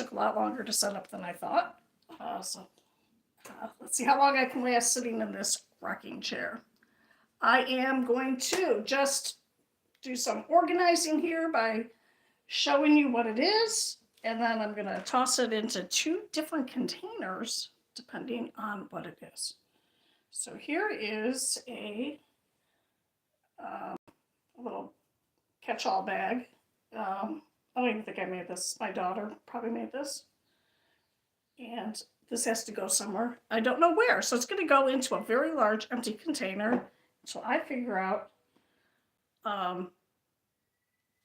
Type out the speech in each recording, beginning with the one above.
took a lot longer to set up than I thought. Let's see how long I can last sitting in this rocking chair. I am going to just do some organizing here by showing you what it is, and then I'm going to toss it into 2 different containers depending on what it is. So here is a little catch-all bag. I don't even think I made this. My daughter probably made this. And this has to go somewhere. I don't know where. So it's going to go into a very large empty container until I figure out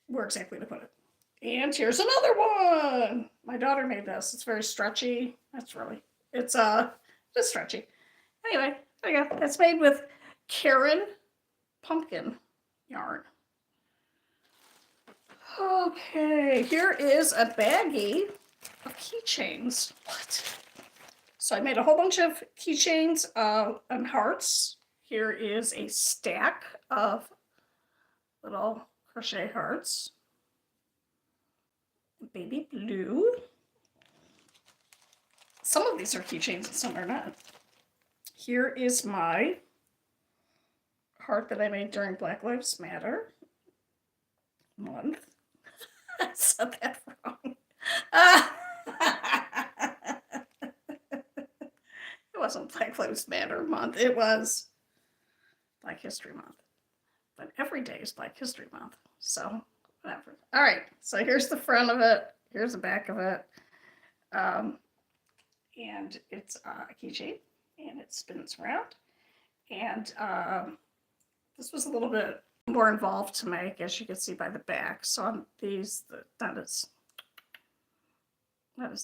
where exactly to put it. And here's another one. My daughter made this. It's very stretchy. It's stretchy. Anyway, there you go. It's made with Karen pumpkin yarn. Okay, here is a baggie of keychains. What? So I made a whole bunch of keychains and hearts. Here is a stack of little crochet hearts. Baby blue. Some of these are keychains and some are not. Here is my heart that I made during Black Lives Matter month. I said that wrong. It wasn't Black Lives Matter month. It was Black History Month. But every day is Black History Month. So whatever. All right. So here's the front of it. Here's the back of it. And it's a keychain. And it spins around. And this was a little bit more involved to make, as you can see by the back. So on these, not as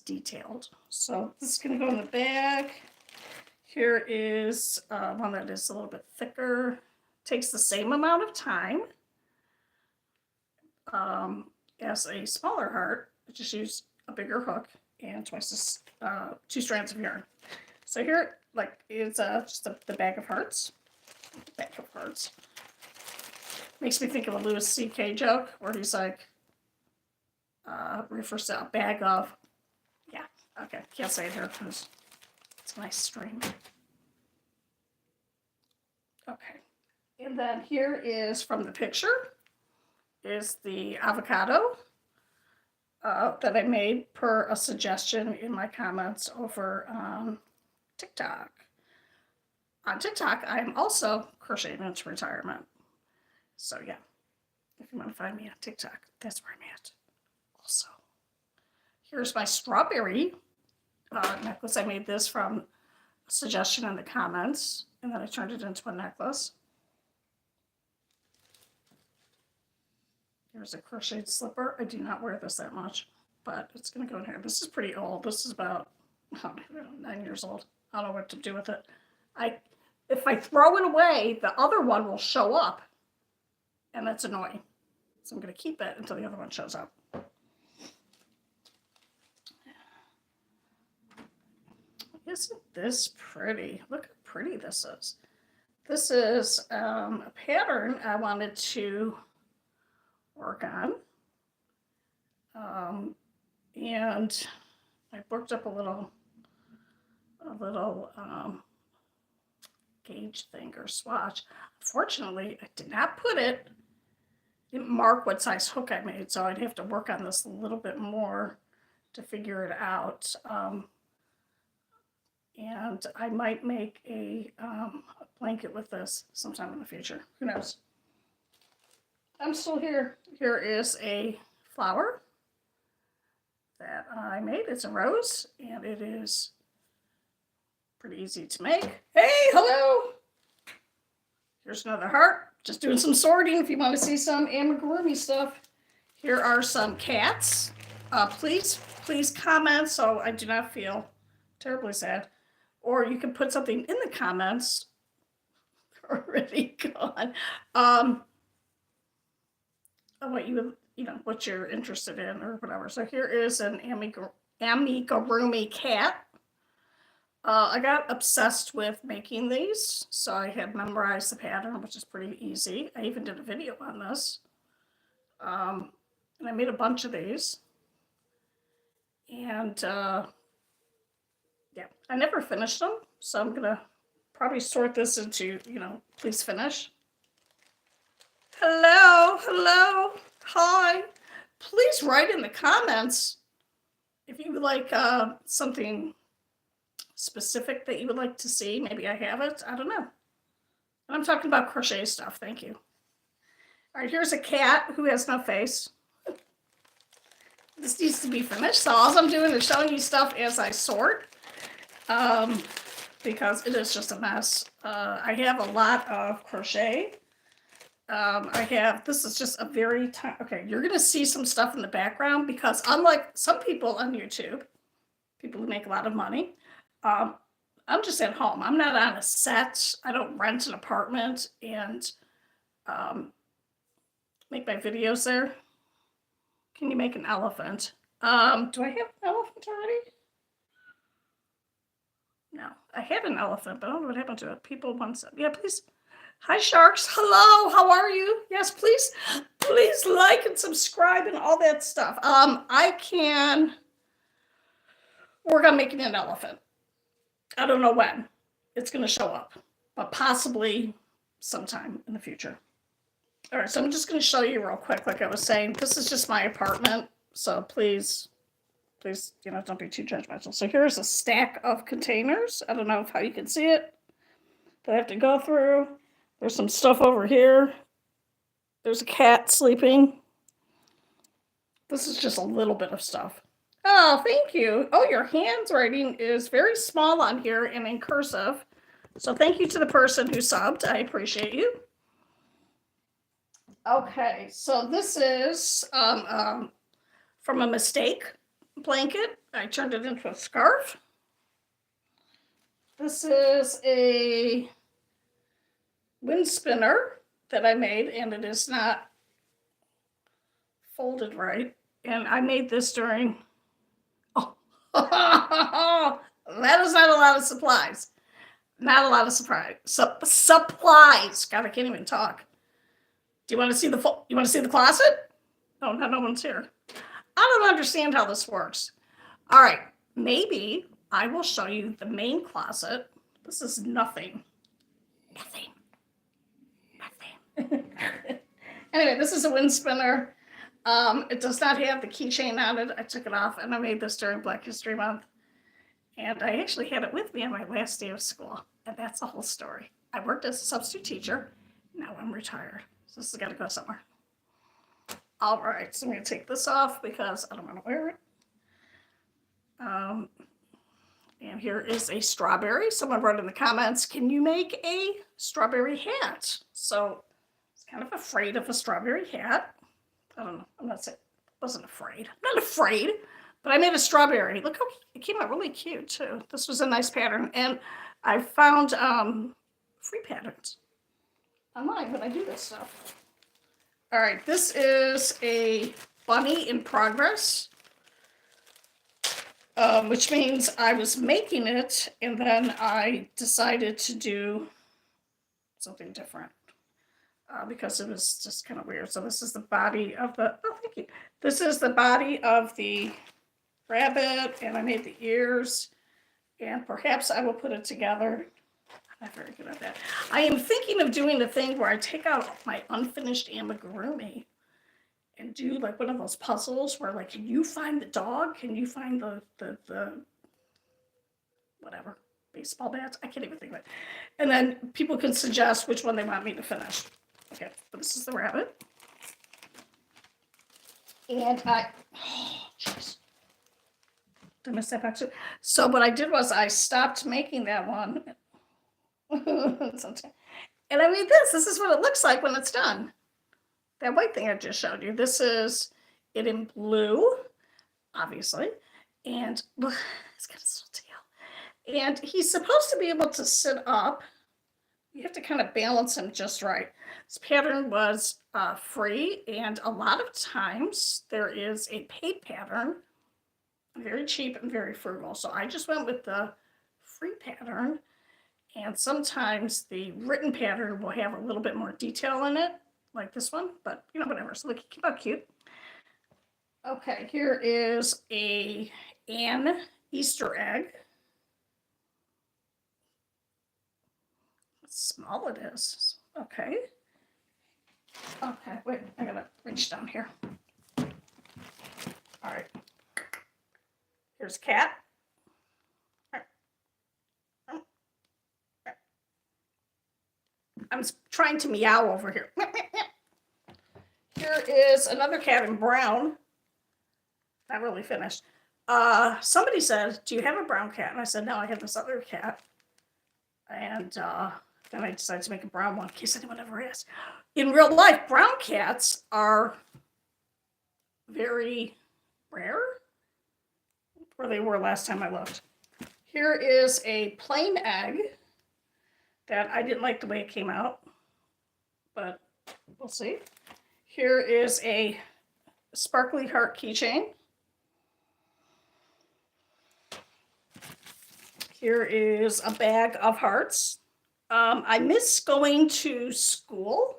detailed. So this is going to go in the back. Here is one that is a little bit thicker. Takes the same amount of time as a smaller heart. I just use a bigger hook and 2 strands of yarn. So here, it's just the bag of hearts. Bag of hearts. Makes me think of a Louis C.K. joke where he's like, refers to a bag of, yeah, okay, can't say it here because it's a nice string. Okay, and then here is from the picture, is the avocado that I made per a suggestion in my comments over TikTok. On TikTok, I'm also crocheting into retirement. So yeah, if you want to find me on TikTok, that's where I'm at. Also, here's my strawberry necklace. I made this from a suggestion in the comments, and then I turned it into a necklace. Here's a crocheted slipper. I do not wear this that much, but it's going to go in here. This is pretty old. This is about 9 years old. I don't know what to do with it. If I throw it away, the other one will show up. And that's annoying. So I'm going to keep it until the other one shows up. Isn't this pretty? Look how pretty this is. This is a pattern I wanted to work on. And I booked up a little gauge thing or swatch. Unfortunately, I did not didn't mark what size hook I made, so I'd have to work on this a little bit more to figure it out. And I might make a blanket with this sometime in the future. Who knows? I'm still here. Here is a flower that I made. It's a rose, and it is pretty easy to make. Hey, hello! Here's another heart. Just doing some sorting if you want to see some Amigurumi stuff. Here are some cats. Please comment so I do not feel terribly sad. Or you can put something in the comments. Already gone. What you're interested in or whatever. So here is an Amigurumi cat. I got obsessed with making these, so I had memorized the pattern, which is pretty easy. I even did a video on this. And I made a bunch of these. And yeah, I never finished them, so I'm gonna probably sort this into, please finish. Hello, hello, hi. Please write in the comments if you would like something specific that you would like to see. Maybe I have it. I don't know. And I'm talking about crochet stuff. Thank you. All right, here's a cat who has no face. This needs to be finished. So all I'm doing is showing you stuff as I sort, because it is just a mess. I have a lot of crochet. This is just a very tiny, okay, you're going to see some stuff in the background because unlike some people on YouTube, people who make a lot of money, I'm just at home. I'm not on a set. I don't rent an apartment and make my videos there. Can you make an elephant? Do I have an elephant already? No, I had an elephant, but I don't know what happened to it. People once said, yeah, please. Hi, sharks. Hello. How are you? Yes, please like and subscribe and all that stuff. I can work on making an elephant. I don't know when it's going to show up, but possibly sometime in the future. All right, so I'm just going to show you real quick. Like I was saying, this is just my apartment, so please, don't be too judgmental. So here's a stack of containers. I don't know how you can see it, that I have to go through. There's some stuff over here. There's a cat sleeping. This is just a little bit of stuff. Oh, thank you. Oh, your handwriting is very small on here and in cursive. So thank you to the person who subbed. I appreciate you. Okay, so this is from a mistake blanket. I turned it into a scarf. This is a wind spinner that I made, and it is not folded right. And I made this during, that is not a lot of supplies. Not a lot of supplies. God, I can't even talk. Do you want to see the closet? No, no one's here. I don't understand how this works. All right, maybe I will show you the main closet. This is nothing. Anyway, this is a wind spinner. It does not have the keychain on it. I took it off and I made this during Black History Month. And I actually had it with me on my last day of school. And that's the whole story. I worked as a substitute teacher. Now I'm retired. So this has got to go somewhere. All right, so I'm going to take this off because I don't want to wear it. And here is a strawberry. Someone wrote in the comments, can you make a strawberry hat? So I was kind of afraid of a strawberry hat. I don't know. Wasn't afraid. I'm not afraid, but I made a strawberry. Look how it came out really cute too. This was a nice pattern. And I found free patterns online when I do this stuff. All right, this is a bunny in progress, which means I was making it and then I decided to do something different because it was just kind of weird. So this is the body of the, oh, thank you. This is the body of the rabbit, and I made the ears, and perhaps I will put it together. I'm not very good at that. I am thinking of doing the thing where I take out my unfinished amigurumi and do like one of those puzzles where like, can you find the dog? Can you find the whatever, baseball bats? I can't even think of it. And then people can suggest which one they want me to finish. Okay, so this is the rabbit. And oh, jeez. Did I miss that back too? So what I did was I stopped making that one. And I made this. This is what it looks like when it's done. That white thing I just showed you. This is it in blue, obviously. And look, it's got his little tail. And he's supposed to be able to sit up. You have to kind of balance him just right. This pattern was free, and a lot of times there is a paid pattern, very cheap and very frugal. So I just went with the free pattern. And sometimes the written pattern will have a little bit more detail in it, like this one, but whatever. So look, it came out cute. Okay, here is a an Easter egg. How small it is. Okay. Okay, wait, I gotta reach down here. All right. Here's cat. I'm trying to meow over here. Here is another cat in brown. Not really finished. Somebody said, do you have a brown cat? And I said, no, I have this other cat. And then I decided to make a brown one in case anyone ever asks. In real life, brown cats are very rare, or they were last time I looked. Here is a plain egg that I didn't like the way it came out, but we'll see. Here is a sparkly heart keychain. Here is a bag of hearts. I miss going to school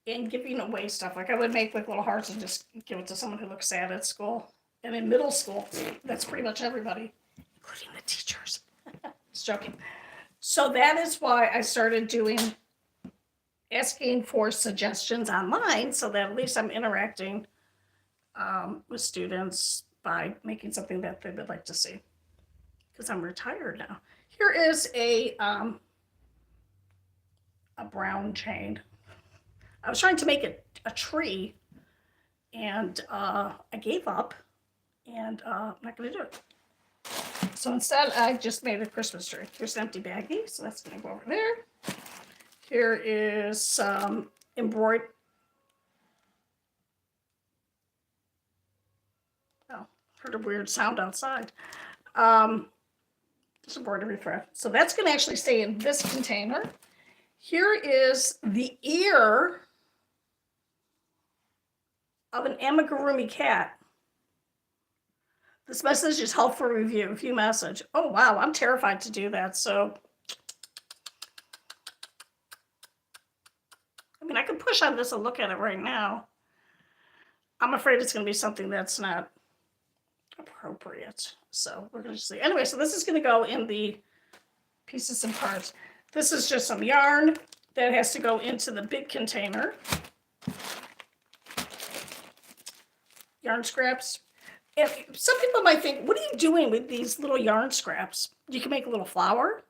and giving away stuff. Like I would make like little hearts and just give it to someone who looks sad at school. And in middle school, that's pretty much everybody, including the teachers. Just joking. So that is why I started asking for suggestions online, so that at least I'm interacting with students by making something that they would like to see. Because I'm retired now. Here is a brown chain. I was trying to make it a tree, and I gave up, and I'm not going to do it. So instead, I just made a Christmas tree. Here's an empty baggie, so that's going to go over there. Here is some embroidered. Oh, heard a weird sound outside. This embroidery thread. So that's going to actually stay in this container. Here is the ear of an Amigurumi cat. This message is held for review. View message. Oh, wow. I'm terrified to do that. So, I mean, I can push on this and look at it right now. I'm afraid it's going to be something that's not appropriate. So we're going to see. Anyway, so this is going to go in the pieces and parts. This is just some yarn that has to go into the big container. Yarn scraps. And some people might think, what are you doing with these little yarn scraps? You can make a little flower.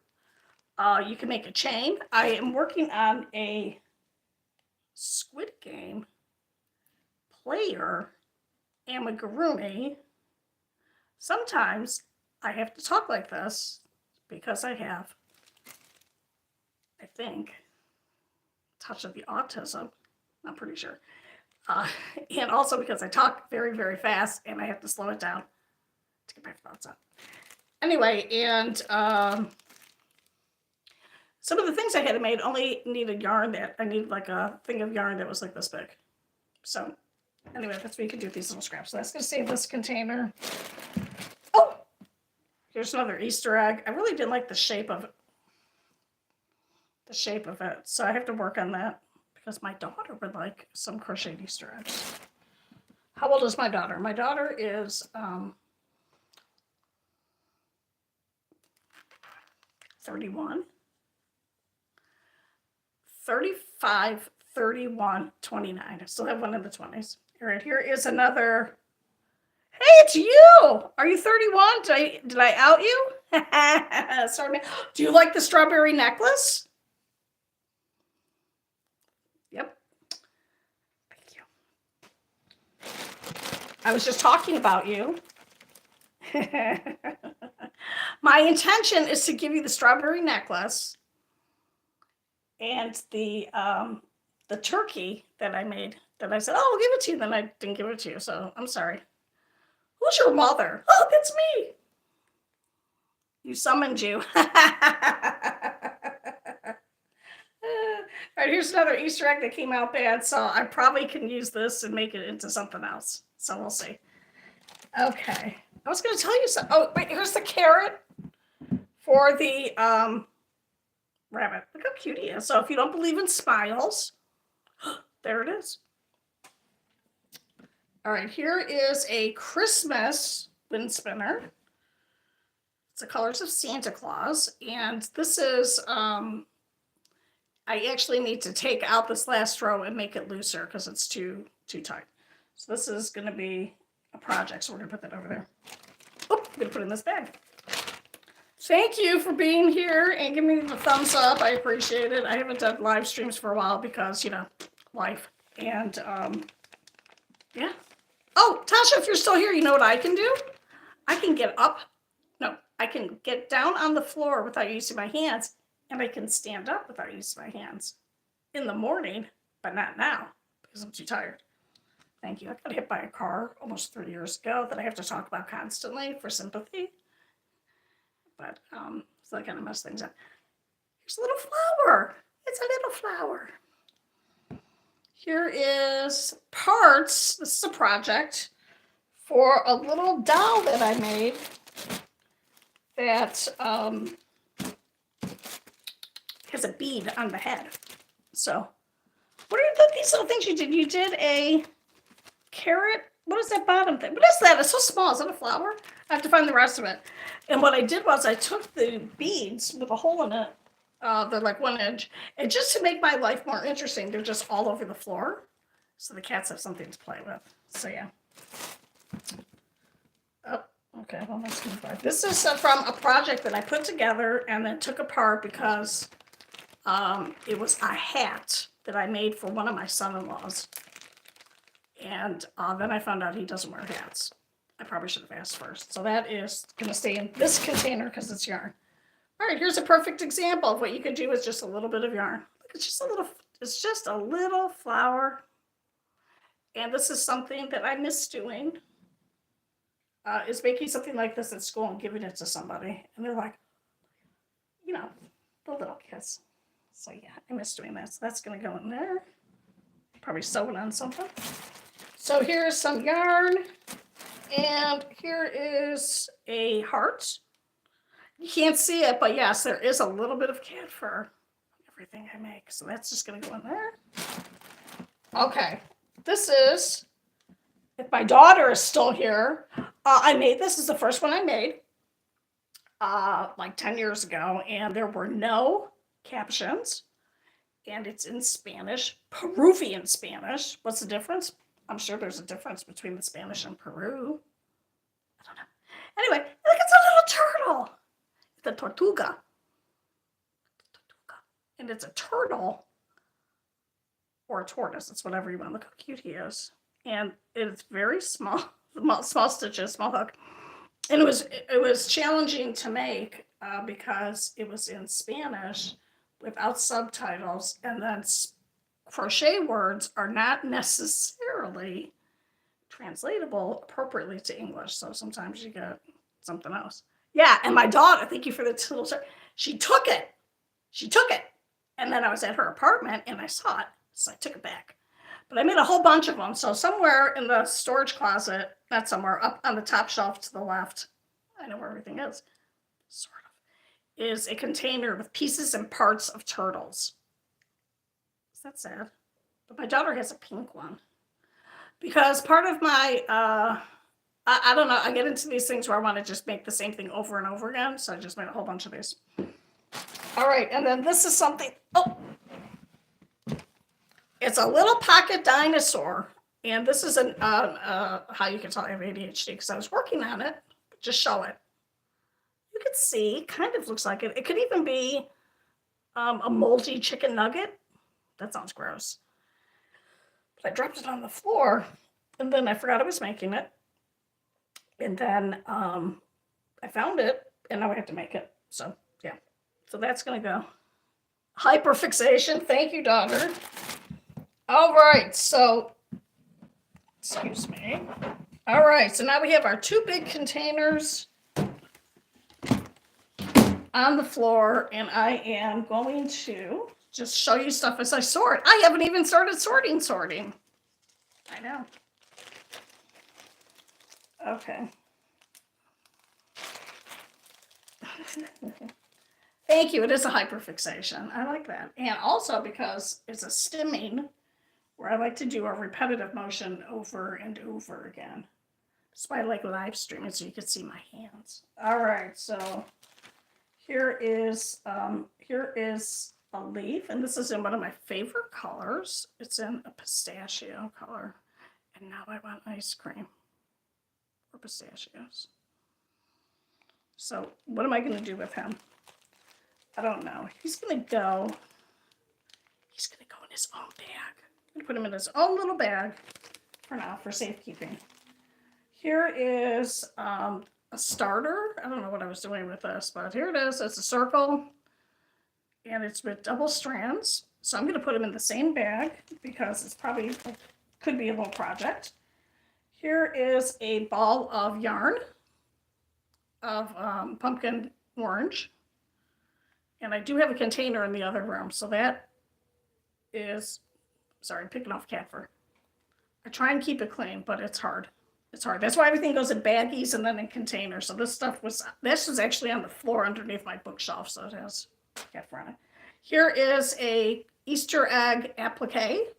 You can make a chain. I am working on a Squid Game player amigurumi. Sometimes I have to talk like this because I have, I think, touch of the autism. I'm pretty sure. And also because I talk very, very fast and I have to slow it down to get my thoughts out. Anyway, and some of the things I had made only needed yarn that I needed like a thing of yarn that was like this big. So anyway, that's what you can do with these little scraps. So that's going to save this container. Oh, here's another Easter egg. I really didn't like the shape of it. So I have to work on that because my daughter would like some crocheted Easter eggs. How old is my daughter? My daughter is 31, 35, 31, 29. I still have one in the 20s. All right, here is another. Hey, it's you. Are you 31? Did I out you? Sorry, man. Do you like the strawberry necklace? Yep. Thank you. I was just talking about you. My intention is to give you the strawberry necklace and the turkey that I made. That I said, oh, I'll give it to you. Then I didn't give it to you, so I'm sorry. Who's your mother? Oh, that's me. You summoned you. All right, here's another Easter egg that came out bad, so I probably can use this and make it into something else. So we'll see. Okay. I was going to tell you something. Oh, wait, here's the carrot for the rabbit. Look how cute he is. So if you don't believe in smiles, there it is. All right, here is a Christmas wind spinner. It's the colors of Santa Claus, and this is, I actually need to take out this last row and make it looser because it's too tight. So this is going to be a project, so we're going to put that over there. Oh, I'm going to put it in this bag. Thank you for being here and giving me the thumbs up. I appreciate it. I haven't done live streams for a while because, life. And, yeah. Oh, Tasha, if you're still here, you know what I can do? I can get up. No, I can get down on the floor without using my hands, and I can stand up without using my hands in the morning, but not now because I'm too tired. Thank you. I got hit by a car almost 3 years ago that I have to talk about constantly for sympathy. But so that kind of messed things up. Here's a little flower. It's a little flower. Here is parts. This is a project for a little doll that I made that has a bead on the head. So, what are these little things you did? You did a carrot. What is that bottom thing? What is that? It's so small. Is that a flower? I have to find the rest of it. And what I did was I took the beads with a hole in it. They're like 1 inch. And just to make my life more interesting, they're just all over the floor. So the cats have something to play with. So yeah. Oh, okay. Well, that's going to This is from a project that I put together and then took apart because it was a hat that I made for one of my son-in-laws. And then I found out he doesn't wear hats. I probably should have asked first. So that is going to stay in this container because it's yarn. All right, here's a perfect example of what you could do with just a little bit of yarn. Look, it's just a little flower. And this is something that I miss doing, is making something like this at school and giving it to somebody. And they're like, the little kids. So yeah, I miss doing that. So that's going to go in there. Probably sew it on something. So here's some yarn. And here is a heart. You can't see it, but yes, there is a little bit of cat fur in everything I make. So that's just going to go in there. Okay. This is, if my daughter is still here, I made this. This is the first one I made like 10 years ago. And there were no captions. And it's in Spanish, Peruvian Spanish. What's the difference? I'm sure there's a difference between the Spanish and Peru. I don't know. Anyway, look, it's a little turtle. It's a tortuga. And it's a turtle or a tortoise. It's whatever you want. Look how cute he is. And it's very small, small stitches, small hook. And it was challenging to make because it was in Spanish without subtitles, and then crochet words are not necessarily translatable appropriately to English. So sometimes you get something else. Yeah, and my daughter, thank you for the little, she took it. And then I was at her apartment and I saw it, so I took it back. But I made a whole bunch of them. So somewhere in the storage closet, not somewhere, up on the top shelf to the left, I know where everything is, sort of, is a container with pieces and parts of turtles. Is that sad? But my daughter has a pink one. Because part of my, I don't know, I get into these things where I want to just make the same thing over and over again. So I just made a whole bunch of these. All right, and then this is something, it's a little pocket dinosaur. And this is how you can tell I have ADHD because I was working on it. Just show it. You can see, kind of looks like it. It could even be a moldy chicken nugget. That sounds gross. But I dropped it on the floor, and then I forgot I was making it. And then I found it, and now I have to make it. So, yeah. So that's going to go. Hyperfixation. Thank you, daughter. All right. So, excuse me. All right. So now we have our two big containers on the floor, and I am going to just show you stuff as I sort. I haven't even started sorting. I know. Okay. Thank you. It is a hyperfixation. I like that. And also because it's a stimming where I like to do a repetitive motion over and over again. That's why I like live streaming so you can see my hands. All right, so here is a leaf, and this is in one of my favorite colors. It's in a pistachio color, and now I want ice cream or pistachios. So what am I going to do with him? I don't know. He's going to go in his own bag. I'm going to put him in his own little bag for now, for safekeeping. Here is a starter. I don't know what I was doing with this, but here it is. It's a circle, and it's with double strands. So I'm going to put him in the same bag because it's probably could be a little project. Here is a ball of yarn of pumpkin orange. And I do have a container in the other room, so that is, sorry, I'm picking off cat fur. I try and keep it clean, but it's hard. It's hard. That's why everything goes in baggies and then in containers. So this was actually on the floor underneath my bookshelf, so it has cat fur on it. Here is a Easter egg applique,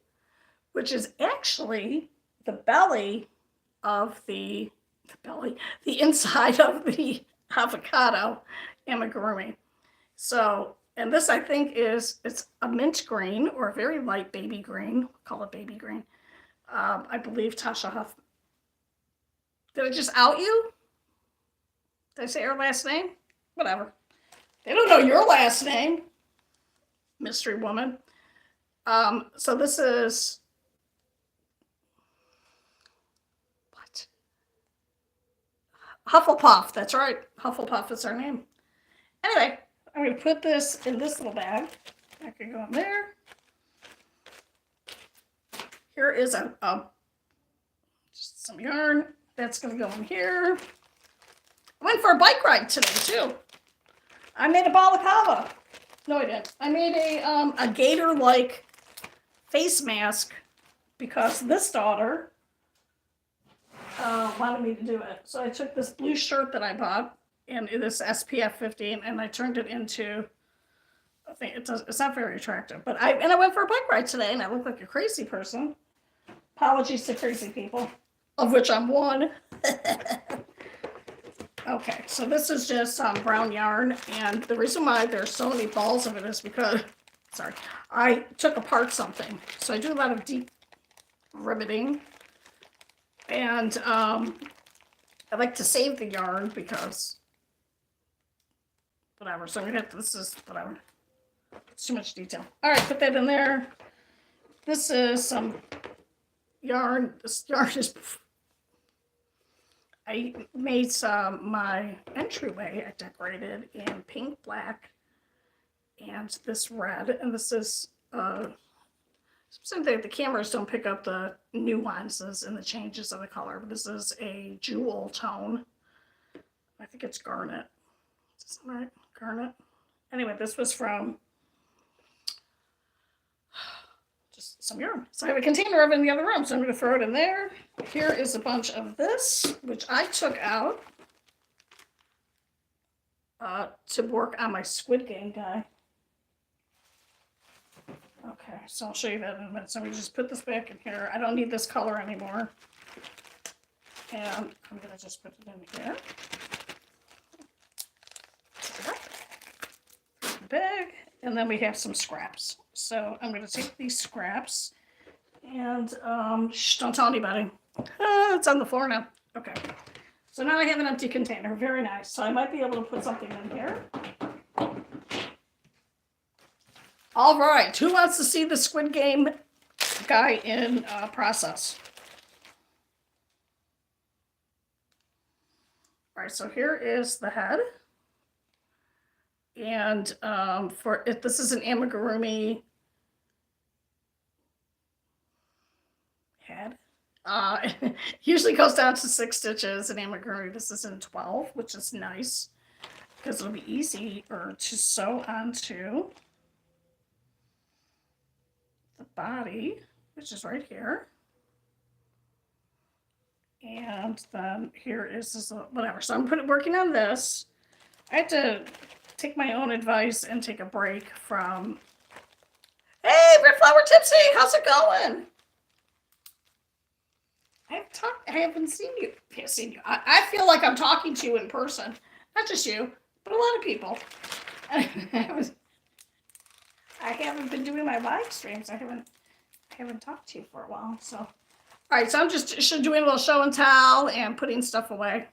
which is actually the belly of the inside of the avocado amigurumi. So, and this I think it's a mint green or a very light baby green. We'll call it baby green. I believe Tasha Huff. Did I just out you? Did I say her last name? Whatever. They don't know your last name, mystery woman. So this is what? Hufflepuff. That's right. Hufflepuff is her name. Anyway, I'm going to put this in this little bag. That can go in there. Here is just some yarn. That's going to go in here. I went for a bike ride today, too. I made a balaclava. No, I didn't. I made a gator-like face mask because this daughter wanted me to do it. So I took this blue shirt that I bought, and it is SPF 15, and I turned it into a thing. It's not very attractive, but I went for a bike ride today, and I look like a crazy person. Apologies to crazy people, of which I'm one. Okay, so this is just brown yarn, and the reason why there's so many balls of it is because, sorry, I took apart something. So I do a lot of deep riveting, and I like to save the yarn because whatever. So I'm gonna have to, this is whatever. It's too much detail. All right, put that in there. This is some yarn. This yarn is, I made my entryway. I decorated in pink, black, and this red. And this is something that the cameras don't pick up the nuances and the changes of the color. But this is a jewel tone. I think it's garnet. Is that right? Garnet. Anyway, this was from just some yarn. So I have a container of it in the other room, so I'm going to throw it in there. Here is a bunch of this, which I took out to work on my Squid Game guy. Okay, so I'll show you that in a minute. So I'm going to just put this back in here. I don't need this color anymore. And I'm going to just put it in here. Bag, and then we have some scraps. So I'm going to take these scraps and shh, don't tell anybody. It's on the floor now. Okay. So now I have an empty container. Very nice. So I might be able to put something in here. All right. Who wants to see the Squid Game guy in process? All right. So here is the head. And for it, this is an amigurumi head. Usually goes down to 6 stitches in amigurumi. This is in 12, which is nice because it'll be easier to sew onto the body, which is right here. And then here is this, whatever. So I'm working on this. I had to take my own advice and take a break from, hey, Red Flower Tipsy, how's it going? I haven't seen you. I feel like I'm talking to you in person. Not just you, but a lot of people. I haven't been doing my live streams. I haven't talked to you for a while. So, all right. So I'm just doing a little show and tell and putting stuff away.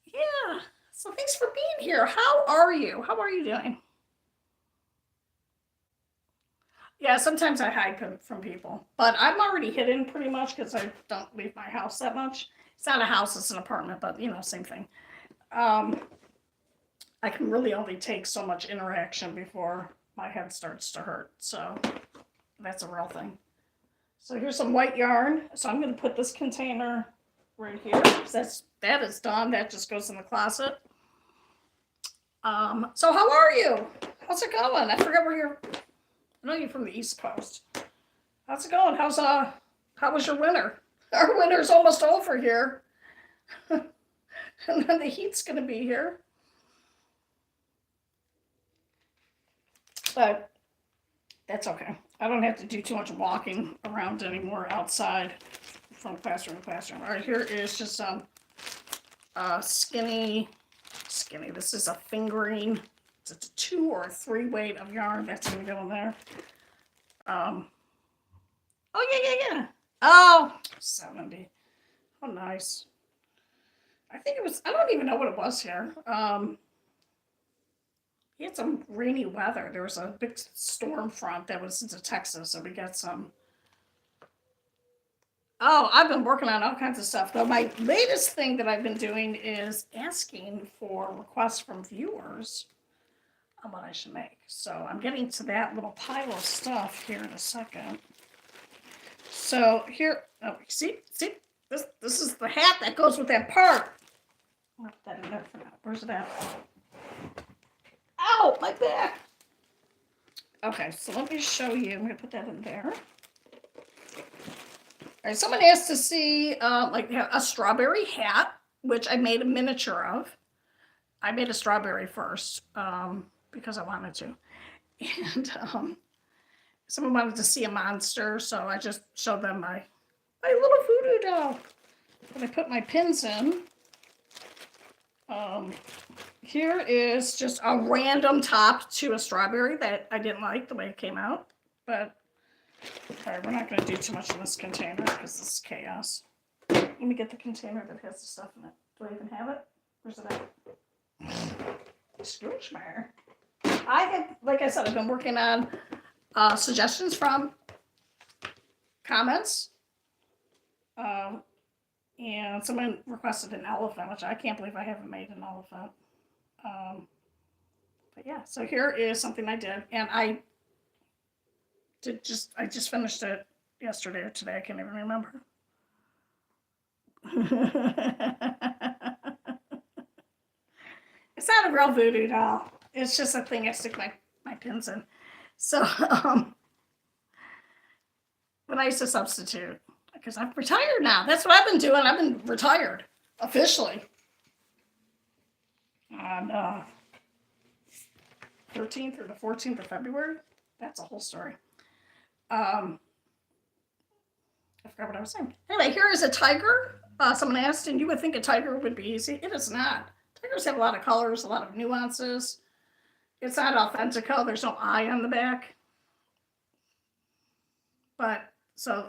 Yeah. So thanks for being here. How are you? How are you doing? Yeah, sometimes I hide from people, but I'm already hidden pretty much because I don't leave my house that much. It's not a house, it's an apartment, but same thing. Um, I can really only take so much interaction before my head starts to hurt. So that's a real thing. So here's some white yarn. So I'm going to put this container right here. That is done. That just goes in the closet. So how are you? How's it going? I forgot where you're. I know you're from the East Coast. How's it going? How was your winter? Our winter's almost over here. And then the heat's gonna be here. But that's okay. I don't have to do too much walking around anymore outside from classroom to classroom. All right, here is just some skinny. This is a fingering. It's a 2 or 3 weight of yarn that's gonna go in there. Oh yeah. Oh, 70. Oh, nice. I think it was. I don't even know what it was here. We had some rainy weather. There was a big storm front that was into Texas, so we got some. Oh, I've been working on all kinds of stuff. Though my latest thing that I've been doing is asking for requests from viewers on what I should make. So I'm getting to that little pile of stuff here in a second. So here, oh, see, this is the hat that goes with that part. I'll put that in there for now. Where's it at? Ow, my back. Okay, so let me show you. I'm gonna put that in there. All right, someone asked to see like a strawberry hat, which I made a miniature of. I made a strawberry first because I wanted to. And someone wanted to see a monster, so I just showed them my little voodoo doll that I put my pins in. Here is just a random top to a strawberry that I didn't like the way it came out, but all right, we're not going to do too much in this container because this is chaos. Let me get the container that has the stuff in it. Do I even have it? Where's it at? Excuse me. Like I said, I've been working on suggestions from comments. And someone requested an elephant, which I can't believe I haven't made an elephant. But yeah, so here is something I did, and I just finished it yesterday or today. I can't even remember. It's not a real voodoo doll. It's just a thing I stick my pins in. So but I used to substitute because I'm retired now. That's what I've been doing. I've been retired officially on 13th or the 14th of February. That's a whole story. I forgot what I was saying. Anyway, here is a tiger. Someone asked, and you would think a tiger would be easy. It is not. Tigers have a lot of colors, a lot of nuances. It's not authentical. There's no eye on the back. But so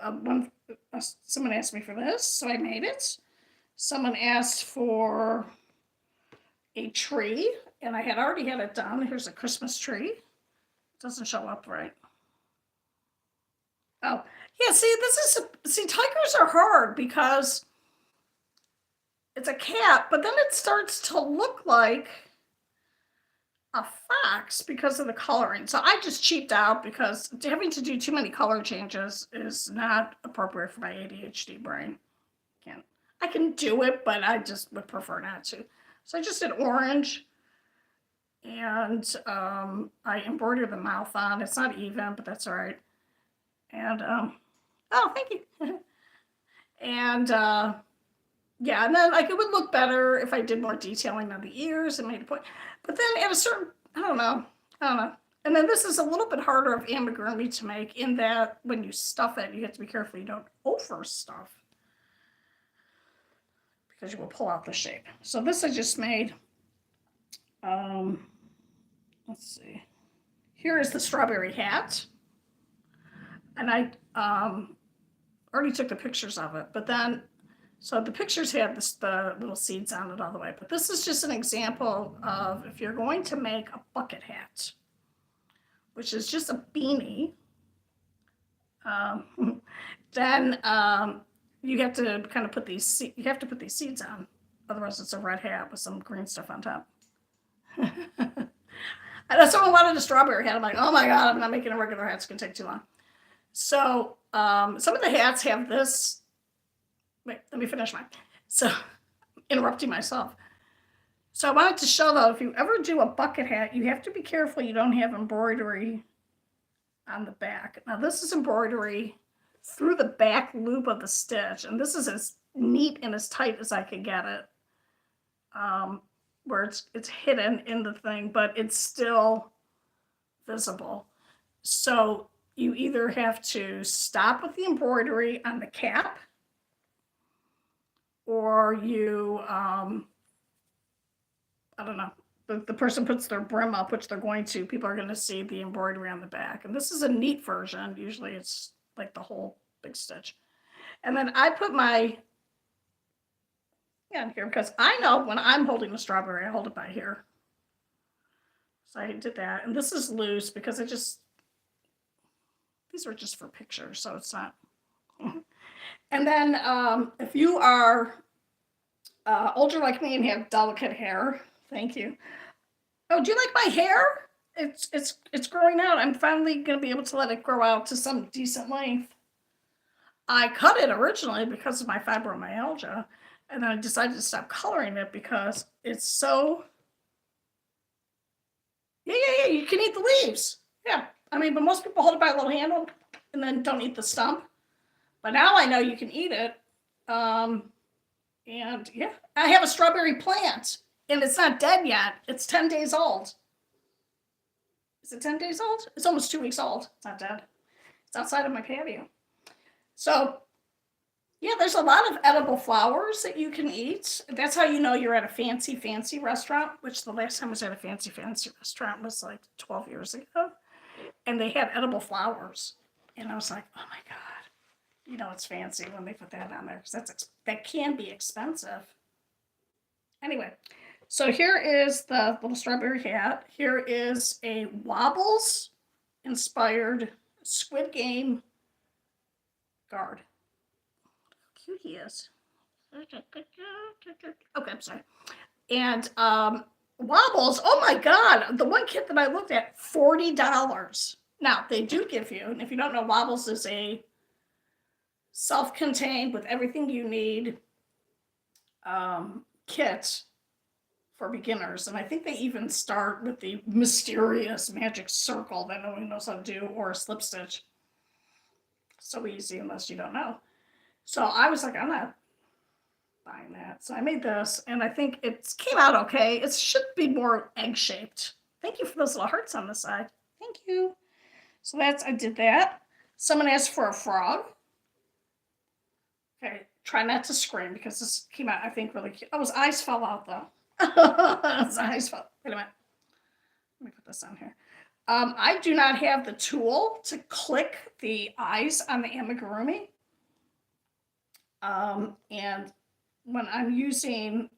someone asked me for this, so I made it. Someone asked for a tree, and I had already had it done. Here's a Christmas tree. It doesn't show up right. Oh, yeah, see, tigers are hard because it's a cat, but then it starts to look like a fox because of the coloring. So I just cheaped out because having to do too many color changes is not appropriate for my ADHD brain. I can do it, but I just would prefer not to. So I just did orange, and I embroidered the mouth on. It's not even, but that's all right. And oh, thank you. And yeah, and then like it would look better if I did more detailing on the ears and made a point. But then at a certain, I don't know. And then this is a little bit harder of amigurumi to make in that when you stuff it, you have to be careful you don't overstuff because you will pull out the shape. So this I just made, let's see. Here is the strawberry hat. And I already took the pictures of it, but then, so the pictures had the little seeds on it all the way. But this is just an example of if you're going to make a bucket hat, which is just a beanie, then you have to kind of put these seeds on. Otherwise, it's a red hat with some green stuff on top. I know someone wanted a strawberry hat. I'm like, oh my God, I'm not making a regular hat. It's going to take too long. So some of the hats have this. Wait, let me finish mine. So interrupting myself. So I wanted to show, though, if you ever do a bucket hat, you have to be careful you don't have embroidery on the back. Now this is embroidery through the back loop of the stitch, and this is as neat and as tight as I could get it, where it's hidden in the thing, but it's still visible. So you either have to stop with the embroidery on the cap, or you, I don't know, the person puts their brim up, which they're going to, people are going to see the embroidery on the back. And this is a neat version. Usually it's like the whole big stitch. And then I put my, in here, because I know when I'm holding the strawberry, I hold it by here. So I did that. And this is loose because these were just for pictures, so it's not. And then if you are older like me and have delicate hair, thank you. Oh, do you like my hair? It's growing out. I'm finally going to be able to let it grow out to some decent length. I cut it originally because of my fibromyalgia, and then I decided to stop coloring it because it's so. Yeah, you can eat the leaves. Yeah, I mean, but most people hold it by a little handle and then don't eat the stump. But now I know you can eat it. And yeah, I have a strawberry plant, and it's not dead yet. It's 10 days old. Is it 10 days old? It's almost 2 weeks old. It's not dead. It's outside of my patio. So yeah, there's a lot of edible flowers that you can eat. That's how you know you're at a fancy, fancy restaurant, which the last time I was at a fancy, fancy restaurant was like 12 years ago. And they had edible flowers. And I was like, oh my God. You know, it's fancy when they put that on there, because that can be expensive. Anyway, so here is the little strawberry hat. Here is a Wobbles inspired Squid Game guard. How cute he is. Okay, I'm sorry. And Wobbles, oh my God, the one kit that I looked at, $40. Now, they do give you, and if you don't know, Wobbles is a self-contained with everything you need kit for beginners. And I think they even start with the mysterious magic circle that no one knows how to do, or a slip stitch. So easy unless you don't know. So I was like, I'm not buying that. So I made this, and I think it came out okay. It should be more egg-shaped. Thank you for those little hearts on the side. Thank you. So I did that. Someone asked for a frog. Okay, try not to scream because this came out, I think, really cute. Oh, his eyes fell out, though. His eyes fell. Wait a minute. Let me put this on here. I do not have the tool to click the eyes on the amigurumi. And when I'm using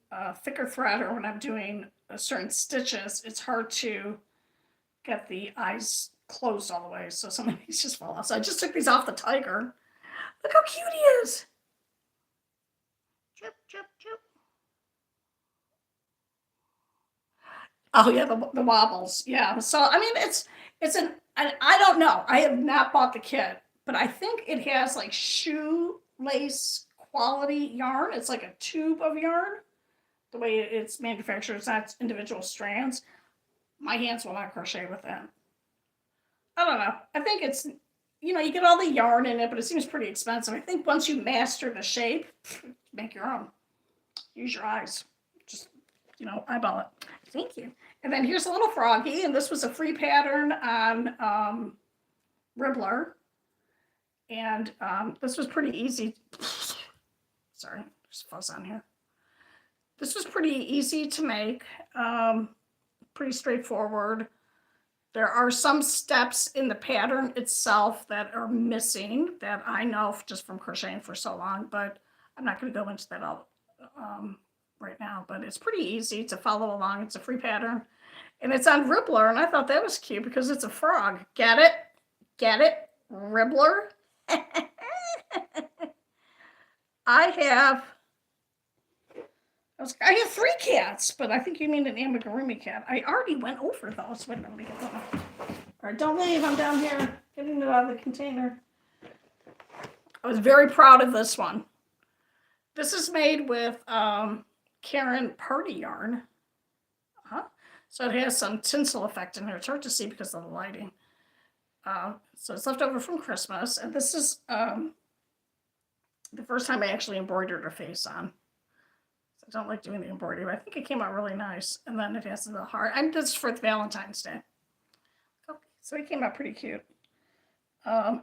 thicker thread, or when I'm doing certain stitches, it's hard to get the eyes closed all the way. So some of these just fall off. So I just took these off the tiger. Look how cute he is. Chip, chip, chip. Oh yeah, the Wobbles. Yeah. So I mean, it's I don't know. I have not bought the kit, but I think it has like shoelace quality yarn. It's like a tube of yarn. The way it's manufactured, it's not individual strands. My hands will not crochet with that. I don't know. I think it's, you get all the yarn in it, but it seems pretty expensive. I think once you master the shape, make your own. Use your eyes. Just, eyeball it. Thank you. And then here's a little froggy, and this was a free pattern on Ribbler. And this was pretty easy. Sorry, there's fuzz on here. This was pretty easy to make, pretty straightforward. There are some steps in the pattern itself that are missing that I know just from crocheting for so long, but I'm not going to go into that all right now. But it's pretty easy to follow along. It's a free pattern, and it's on Ribbler, and I thought that was cute because it's a frog. Get it? Get it? Ribbler? I have 3 cats, but I think you mean an Amigurumi cat. I already went over those. Wait, let me get them. All right, don't leave. I'm down here getting it out of the container. I was very proud of this one. This is made with Karen Party yarn. So it has some tinsel effect in there. It's hard to see because of the lighting. So it's left over from Christmas. And this is the first time I actually embroidered a face on. I don't like doing the embroidery, but I think it came out really nice. And then it has the heart. I'm just for Valentine's Day. Okay, so it came out pretty cute.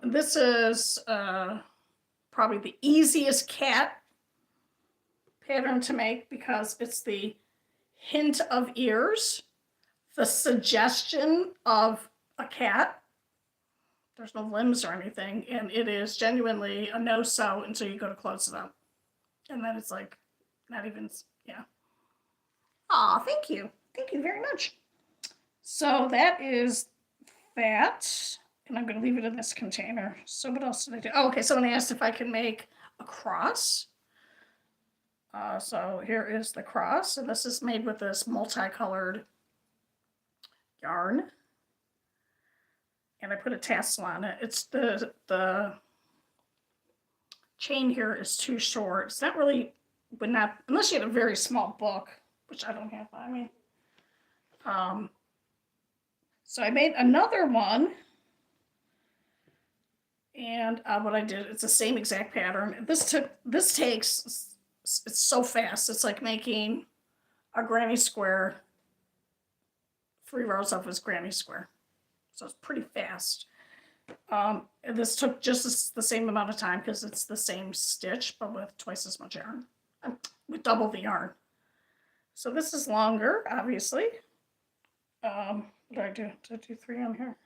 This is probably the easiest cat pattern to make because it's the hint of ears, the suggestion of a cat. There's no limbs or anything, and it is genuinely a no-sew until you go to close it up. And then it's like, not even, yeah. Aw, thank you. Thank you very much. So that is that. And I'm going to leave it in this container. So what else did I do? Oh, okay, someone asked if I could make a cross. So here is the cross. And this is made with this multicolored yarn. And I put a tassel on it. It's the chain here is too short. It's not really, but not, unless you had a very small book, which I don't have. I mean, so I made another one. And what I did, it's the same exact pattern. This takes, it's so fast. It's like making a granny square, 3 rows of his granny square. So it's pretty fast. And this took just the same amount of time because it's the same stitch, but with twice as much yarn, with double the yarn. So this is longer, obviously. What did I do? Did I do 3 on here?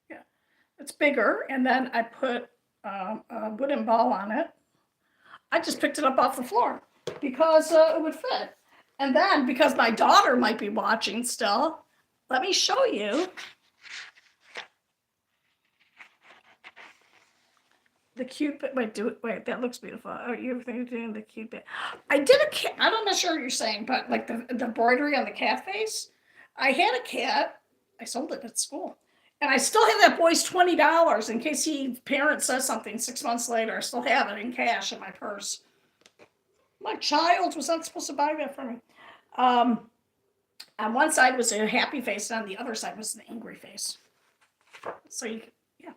Yeah, it's bigger. And then I put a wooden ball on it. I just picked it up off the floor because it would fit. And then because my daughter might be watching still, let me show you the cute bit. Wait, that looks beautiful. Oh, you're doing the cute bit. I did a cat. I'm not sure what you're saying, but like the embroidery on the cat face. I had a cat. I sold it at school. And I still have that boy's $20 in case parent says something 6 months later. I still have it in cash in my purse. My child was not supposed to buy that for me. On one side was a happy face, and on the other side was an angry face. So yeah.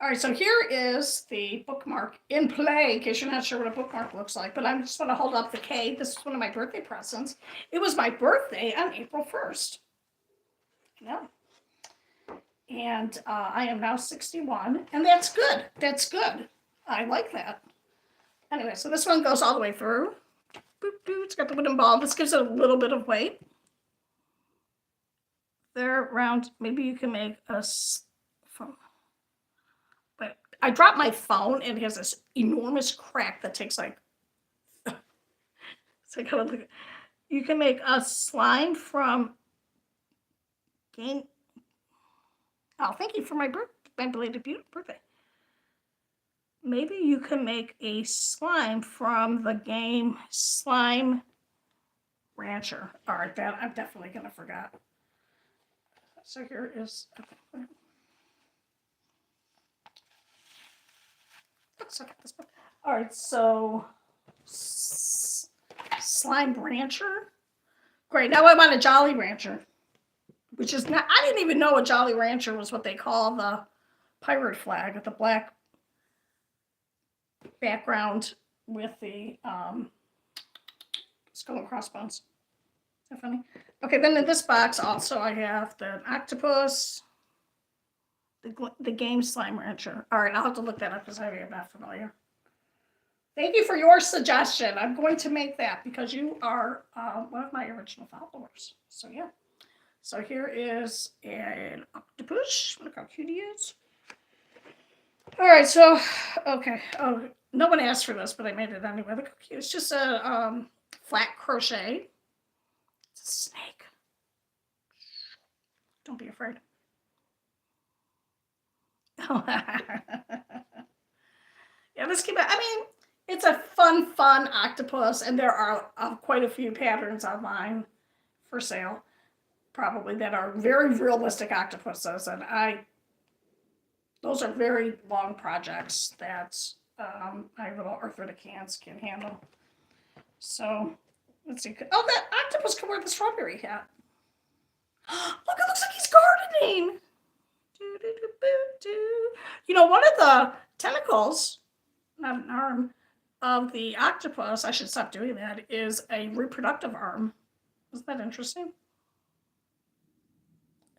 All right, so here is the bookmark in play, in case you're not sure what a bookmark looks like. But I just want to hold up the K. This is one of my birthday presents. It was my birthday on April 1st. Yeah. And I am now 61, and that's good. That's good. I like that. Anyway, so this one goes all the way through. Boop, boop. It's got the wooden ball. This gives it a little bit of weight. There, round. Maybe you can make a phone. But I dropped my phone, and it has this enormous crack that takes like. So I gotta look. You can make a slime from game. Oh, thank you for my belated birthday. Maybe you can make a slime from the game Slime Rancher. All right, that I'm definitely gonna forget. So here is. Okay. Let's look at this book. All right, so Slime Rancher. Great. Now I want a Jolly Rancher. Which is not, I didn't even know a Jolly Rancher was what they call the pirate flag with the black background with the skull and crossbones. Is that funny? Okay, then in this box also I have the octopus, the game Slime Rancher. All right, I'll have to look that up because I'm not familiar. Thank you for your suggestion. I'm going to make that because you are one of my original followers. So yeah. So here is an octopus. Look how cute he is. All right, so okay. Oh, no one asked for this, but I made it anyway. Look how cute. It's just a flat crochet. It's a snake. Don't be afraid. Yeah, this came out. I mean, it's a fun octopus, and there are quite a few patterns online for sale, probably that are very realistic octopuses, and those are very long projects that my little arthritic hands can handle. So let's see. Oh, that octopus can wear the strawberry hat. Look, it looks like he's gardening. You know, one of the tentacles, not an arm, of the octopus, I should stop doing that, is a reproductive arm. Isn't that interesting?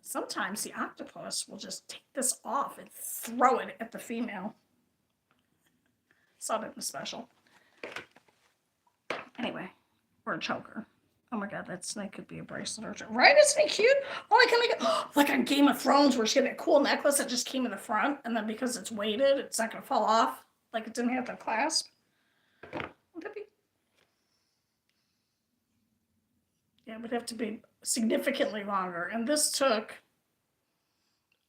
Sometimes the octopus will just take this off and throw it at the female. Saw it in the special. Anyway, or a choker. Oh my god, that snake could be a bracelet or right? Isn't he cute? Oh, I can make it like on Game of Thrones where she had that cool necklace that just came in the front, and then because it's weighted, it's not gonna fall off. Like it didn't have the clasp. Would that be? Yeah, it would have to be significantly longer. And this took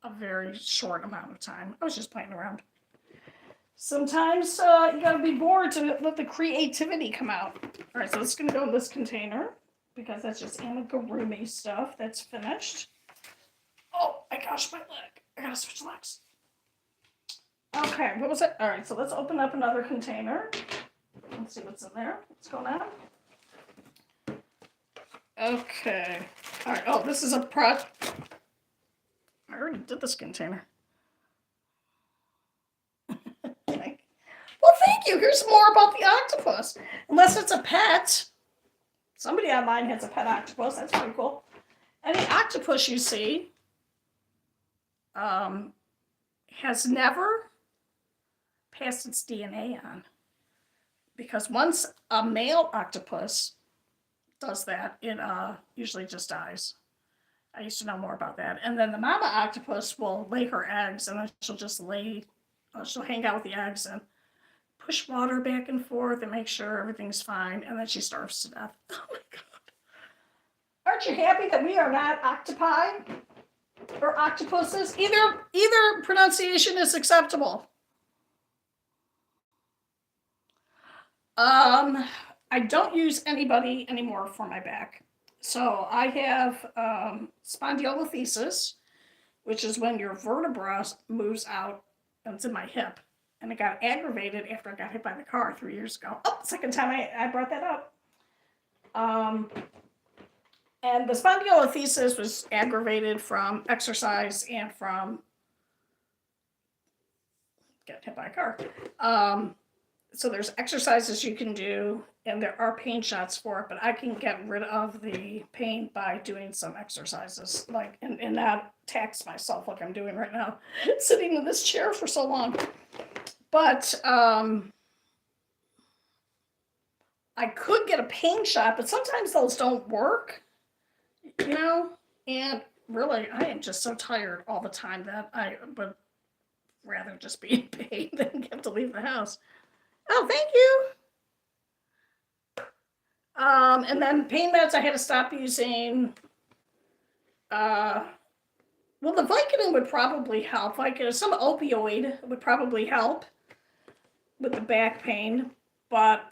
a very short amount of time. I was just playing around. Sometimes you gotta be bored to let the creativity come out. All right, so it's gonna go in this container because that's just Amigurumi stuff that's finished. Oh my gosh, my leg. I gotta switch legs. Okay, what was it? All right, so let's open up another container. Let's see what's in there. What's going on? Okay. All right. Oh, this is a I already did this container. Well, thank you. Here's more about the octopus. Unless it's a pet. Somebody online has a pet octopus. That's pretty cool. Any octopus you see has never passed its DNA on. Because once a male octopus does that, it usually just dies. I used to know more about that. And then the mama octopus will lay her eggs, and then she'll just she'll hang out with the eggs and push water back and forth and make sure everything's fine, and then she starves to death. Oh my god. Aren't you happy that we are not octopi or octopuses? Either pronunciation is acceptable. I don't use anybody anymore for my back. So I have spondylolisthesis, which is when your vertebra moves out and it's in my hip. And it got aggravated after I got hit by the car 3 years ago. Oh, second time I brought that up. And the spondylolisthesis was aggravated from exercise and from getting hit by a car. So there's exercises you can do, and there are pain shots for it, but I can get rid of the pain by doing some exercises, like and not tax myself like I'm doing right now, sitting in this chair for so long. But I could get a pain shot, but sometimes those don't work, you know? And really, I am just so tired all the time that I would rather just be in pain than have to leave the house. Oh, thank you. And then pain meds I had to stop using. Well, the Vicodin would probably help. Like some opioid would probably help with the back pain, but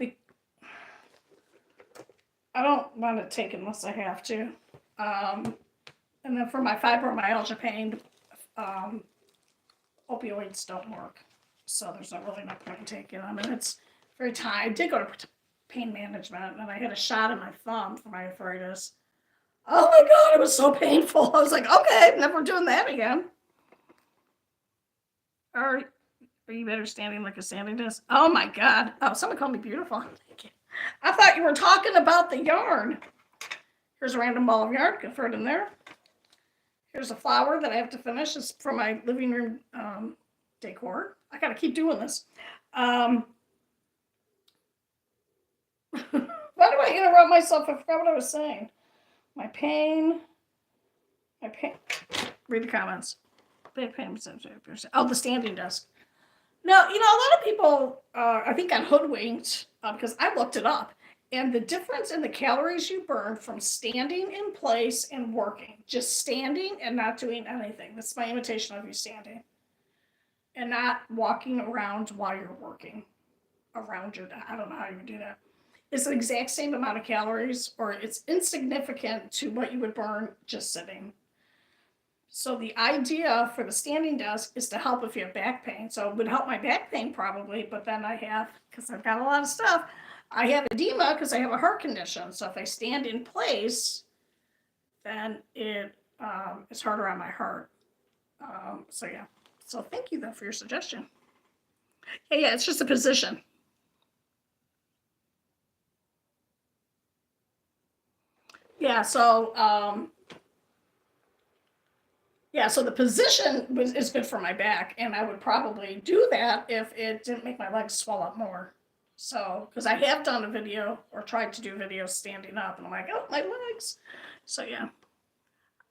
I don't want to take it unless I have to. And then for my fibromyalgia pain, opioids don't work. So there's not really no point in taking them. And it's very tight. I did go to pain management, and I had a shot in my thumb for my arthritis. Oh my god, it was so painful. I was like, okay, never doing that again. Are you better standing like a standing desk? Oh my god. Oh, someone called me beautiful. Thank you. I thought you were talking about the yarn. Here's a random ball of yarn. Can throw it in there. Here's a flower that I have to finish. It's for my living room decor. I gotta keep doing this. Why do I interrupt myself? I forgot what I was saying. My pain. Read the comments. Back pain. Oh, the standing desk. No, you know, a lot of people, I think, got hoodwinked because I looked it up. And the difference in the calories you burn from standing in place and working, just standing and not doing anything. That's my imitation of you standing. And not walking around while you're working around your, I don't know how you would do that. It's the exact same amount of calories, or it's insignificant to what you would burn just sitting. So the idea for the standing desk is to help if you have back pain. So it would help my back pain probably, but then I have, because I've got a lot of stuff, I have edema because I have a heart condition. So if I stand in place, then it's harder on my heart. So yeah. So thank you though for your suggestion. Yeah, it's just a position. Yeah, so so the position is good for my back, and I would probably do that if it didn't make my legs swell up more. So, because I have done a video or tried to do videos standing up, and I'm like, oh, my legs. So yeah,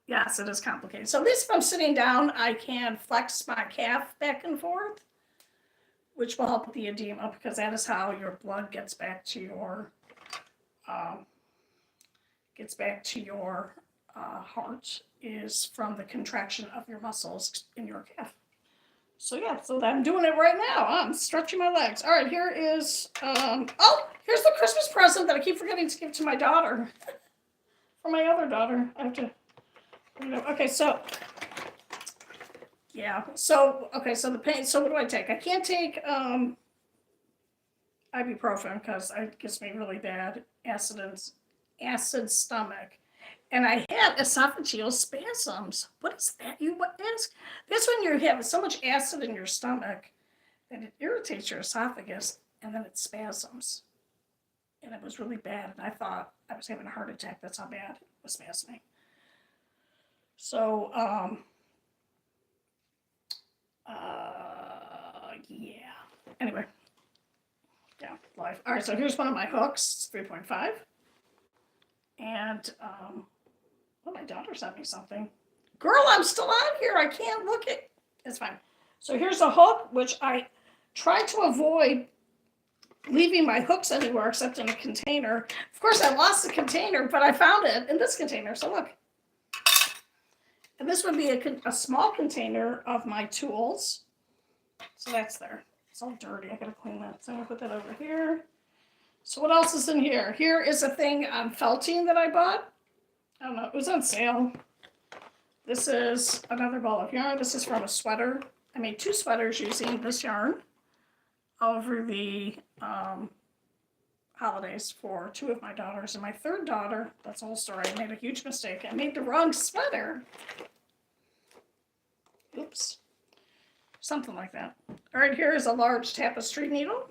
yes, it is complicated. So at least if I'm sitting down, I can flex my calf back and forth, which will help with the edema because that is how your blood gets back to your heart, is from the contraction of your muscles in your calf. So yeah, so I'm doing it right now. I'm stretching my legs. All right, here is, here's the Christmas present that I keep forgetting to give to my daughter. For my other daughter. I have to, okay, so, yeah, so, okay, so the pain, so what do I take? I can't take, ibuprofen because it gives me really bad acid stomach. And I had esophageal spasms. What is that? You what ask? That's when you have so much acid in your stomach that it irritates your esophagus and then it spasms. And it was really bad. And I thought I was having a heart attack. That's how bad it was spasming. So, yeah. Anyway. Yeah, life. All right, so here's one of my hooks. It's 3.5. And, my daughter sent me something. Girl, I'm still on here. I can't look at. It's fine. So here's a hook, which I try to avoid leaving my hooks anywhere except in a container. Of course, I lost the container, but I found it in this container. So look. And this would be a small container of my tools. So that's there. It's all dirty. I gotta clean that. So I'm gonna put that over here. So what else is in here? Here is a thing on felting that I bought. I don't know, it was on sale. This is another ball of yarn. This is from a sweater. I made 2 sweaters using this yarn over the holidays for 2 of my daughters. And my third daughter, that's the whole story, I made a huge mistake. I made the wrong sweater. Oops. Something like that. All right, here is a large tapestry needle.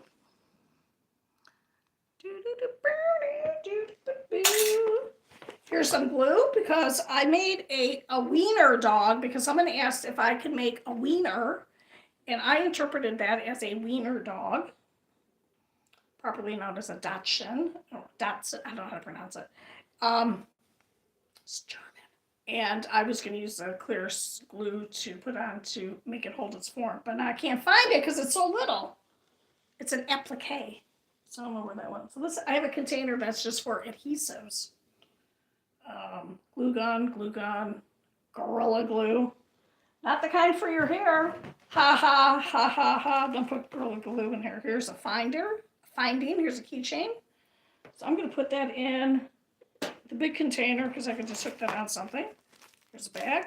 Here's some glue because I made a wiener dog because someone asked if I could make a wiener, and I interpreted that as a wiener dog, properly known as a Dachshund. Or Dachshund, I don't know how to pronounce it. It's German. And I was going to use the clear glue to put on to make it hold its form, but now I can't find it because it's so little. It's an applique. So I don't know where that went. So this, I have a container that's just for adhesives. Glue gun, Gorilla Glue. Not the kind for your hair. Ha ha, ha ha ha. Don't put Gorilla Glue in here. Here's a finding. Here's a keychain. So I'm going to put that in the big container because I can just hook that on something. Here's a bag.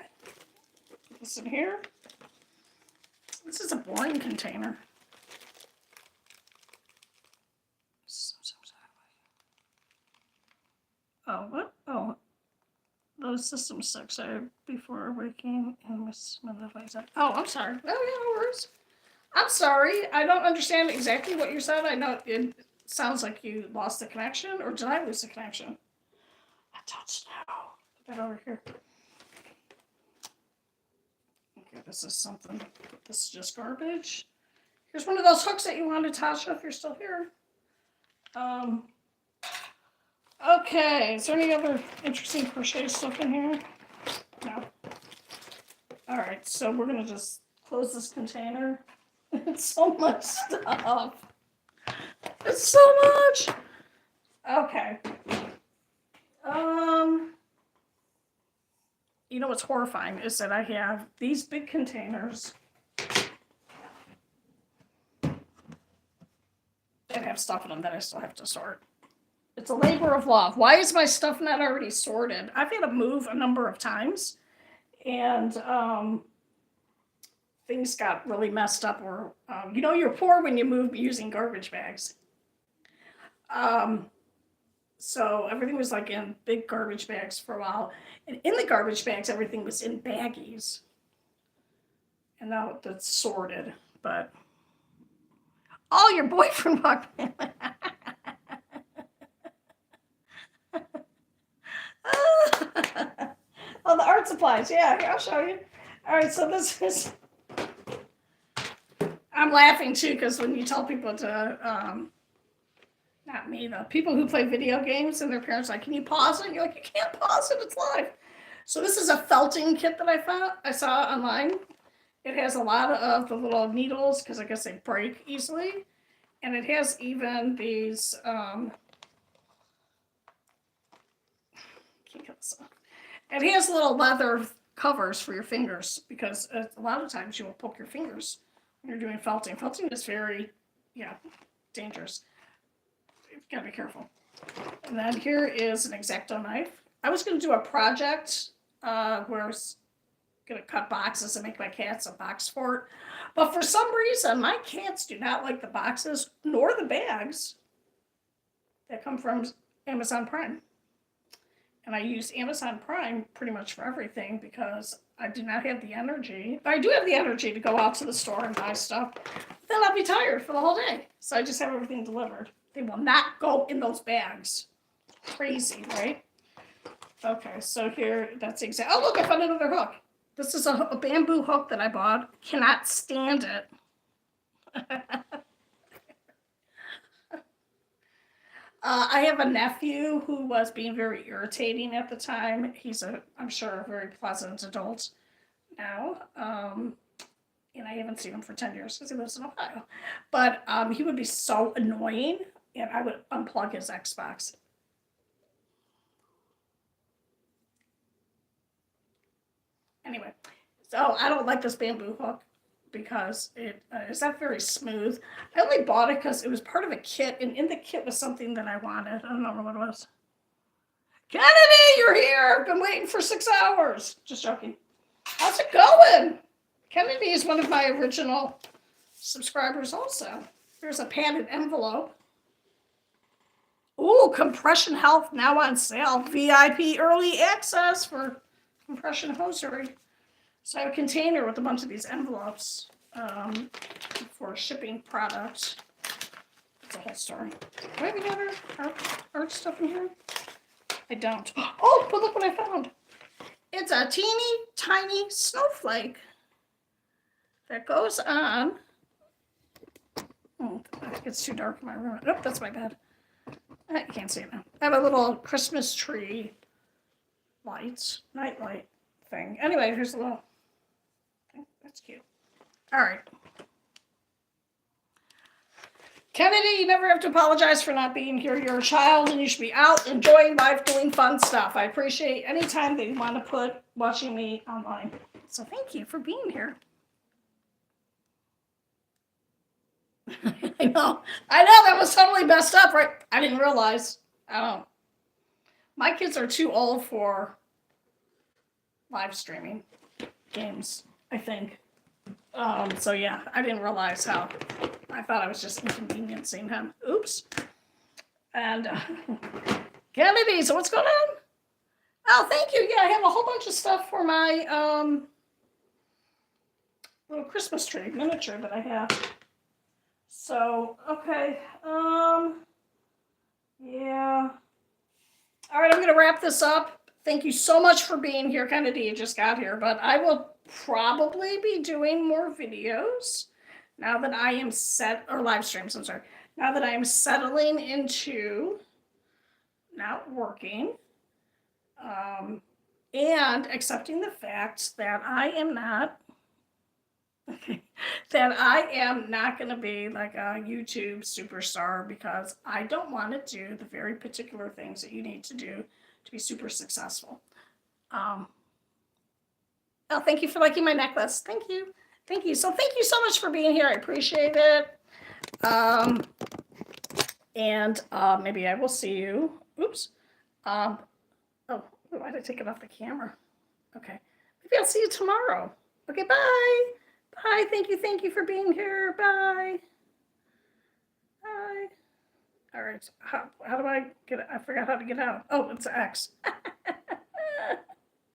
Put this in here. This is a boring container. Oh, what? Oh, those system 6 are before waking and Miss Smith. Oh, I'm sorry. Oh, yeah, no worries. I'm sorry. I don't understand exactly what you said. I know it sounds like you lost the connection, or did I lose the connection? I don't know. Put that over here. Okay, this is something. This is just garbage. Here's one of those hooks that you wanted, Tasha, if you're still here. Okay, is there any other interesting crochet stuff in here? No. All right, so we're gonna just close this container. It's so much stuff. It's so much. Okay. You know what's horrifying is that I have these big containers that have stuff in them that I still have to sort. It's a labor of love. Why is my stuff not already sorted? I've had to move a number of times, and things got really messed up. Or you know, you're poor when you move using garbage bags. So everything was like in big garbage bags for a while, and in the garbage bags, everything was in baggies. And now that's sorted, but oh, your boyfriend walked in. Oh, the art supplies. Yeah, here, I'll show you. All right, so this is. I'm laughing too because when you tell people to, not me, the people who play video games and their parents are like, can you pause it? You're like, you can't pause it. It's live. So this is a felting kit that I saw online. It has a lot of the little needles because I guess they break easily, and it has even these. Can't cut this off. It has little leather covers for your fingers because a lot of times you will poke your fingers when you're doing felting. Felting is very, dangerous. You've got to be careful. And then here is an X-Acto knife. I was going to do a project where I was going to cut boxes and make my cats a box fort. But for some reason, my cats do not like the boxes nor the bags that come from Amazon Prime. And I use Amazon Prime pretty much for everything because I do not have the energy. I do have the energy to go out to the store and buy stuff. Then I'll be tired for the whole day. So I just have everything delivered. They will not go in those bags. Crazy, right? Okay, so here, that's exact. Oh, look, I found another hook. This is a bamboo hook that I bought. Cannot stand it. I have a nephew who was being very irritating at the time. He's I'm sure, a very pleasant adult now. And I haven't seen him for 10 years because he lives in Ohio. But he would be so annoying, and I would unplug his Xbox. Anyway, so I don't like this bamboo hook because it is not very smooth. I only bought it because it was part of a kit, and in the kit was something that I wanted. I don't know what it was. Kennedy, you're here. I've been waiting for 6 hours. Just joking. How's it going? Kennedy is one of my original subscribers also. Here's a padded envelope. Ooh, Compression Health now on sale. VIP early access for compression hosiery. So I have a container with a bunch of these envelopes for shipping products. It's a whole story. Do I have any other art stuff in here? I don't. Oh, but look what I found. It's a teeny tiny snowflake that goes on. Oh, I think it's too dark in my room. Nope, that's my bed. I can't see it now. I have a little Christmas tree lights, night light thing. Anyway, here's a little. That's cute. All right. Kennedy, you never have to apologize for not being here. You're a child and you should be out enjoying life, doing fun stuff. I appreciate any time that you want to put watching me online. So thank you for being here. I know that was totally messed up, right? I didn't realize. I don't. My kids are too old for live streaming games, I think. So yeah, I didn't realize how. I thought I was just inconveniencing him. Oops. And Kennedy, so what's going on? Oh, thank you. Yeah, I have a whole bunch of stuff for my little Christmas tree miniature that I have. So, okay. Yeah. All right, I'm going to wrap this up. Thank you so much for being here. Kennedy, you just got here, but I will probably be doing more videos now that I am or live streams, I'm sorry. Now that I am settling into not working, and accepting the fact that I am not that I am not going to be like a YouTube superstar because I don't want to do the very particular things that you need to do to be super successful. Um, oh, thank you for liking my necklace. Thank you. Thank you. So thank you so much for being here. I appreciate it. And maybe I will see you. Oops. Oh, why did I take it off the camera? Okay. Maybe I'll see you tomorrow. Okay, bye. Bye. Thank you for being here. Bye. Bye. All right. How do I get it? I forgot how to get out. Oh, it's X.